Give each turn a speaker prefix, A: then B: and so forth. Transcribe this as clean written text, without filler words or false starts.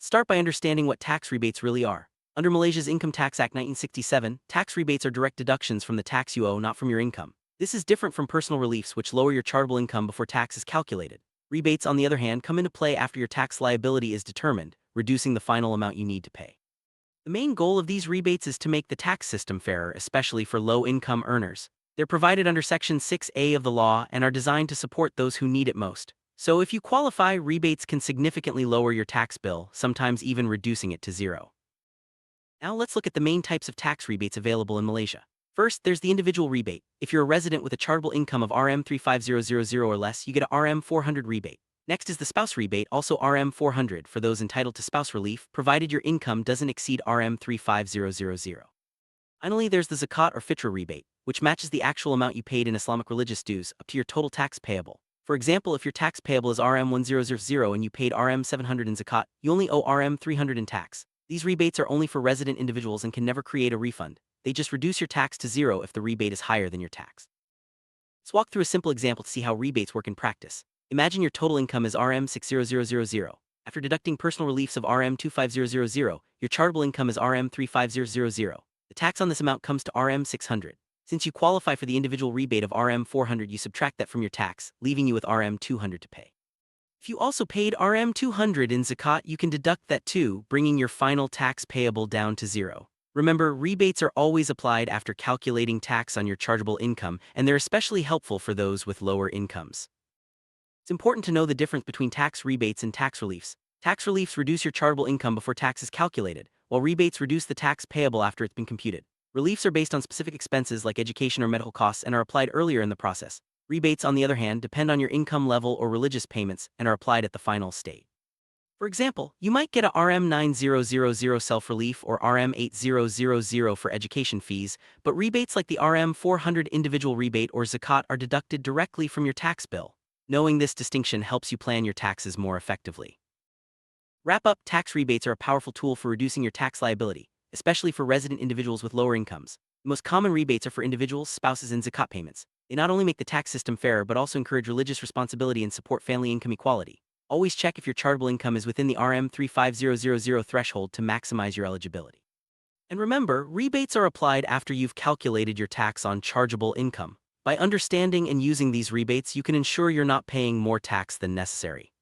A: start by understanding what tax rebates really are. Under Malaysia's Income Tax Act 1967, tax rebates are direct deductions from the tax you owe, not from your income. This is different from personal reliefs, which lower your chargeable income before tax is calculated. Rebates, on the other hand, come into play after your tax liability is determined, reducing the final amount you need to pay. The main goal of these rebates is to make the tax system fairer, especially for low-income earners. They're provided under Section 6A of the law and are designed to support those who need it most. So if you qualify, rebates can significantly lower your tax bill, sometimes even reducing it to zero. Now let's look at the main types of tax rebates available in Malaysia. First, there's the individual rebate. If you're a resident with a chargeable income of RM35000 or less, you get a RM400 rebate. Next is the spouse rebate, also RM400 for those entitled to spouse relief, provided your income doesn't exceed RM35000. Finally, there's the zakat or fitra rebate, which matches the actual amount you paid in Islamic religious dues up to your total tax payable. For example, if your tax payable is RM1000 and you paid RM700 in zakat, you only owe RM300 in tax. These rebates are only for resident individuals and can never create a refund. They just reduce your tax to zero if the rebate is higher than your tax. Let's walk through a simple example to see how rebates work in practice. Imagine your total income is RM60000. After deducting personal reliefs of RM25000, your chargeable income is RM35000. The tax on this amount comes to RM600. Since you qualify for the individual rebate of RM400, you subtract that from your tax, leaving you with RM200 to pay. If you also paid RM200 in zakat, you can deduct that too, bringing your final tax payable down to zero. Remember, rebates are always applied after calculating tax on your chargeable income, and they're especially helpful for those with lower incomes. It's important to know the difference between tax rebates and tax reliefs. Tax reliefs reduce your chargeable income before tax is calculated, while rebates reduce the tax payable after it's been computed. Reliefs are based on specific expenses like education or medical costs and are applied earlier in the process. Rebates, on the other hand, depend on your income level or religious payments and are applied at the final stage. For example, you might get a RM9000 self-relief or RM8000 for education fees, but rebates like the RM400 individual rebate or zakat are deducted directly from your tax bill. Knowing this distinction helps you plan your taxes more effectively. Wrap up, tax rebates are a powerful tool for reducing your tax liability, especially for resident individuals with lower incomes. The most common rebates are for individuals, spouses, and zakat payments. They not only make the tax system fairer but also encourage religious responsibility and support family income equality. Always check if your chargeable income is within the RM35000 threshold to maximize your eligibility. And remember, rebates are applied after you've calculated your tax on chargeable income. By understanding and using these rebates, you can ensure you're not paying more tax than necessary.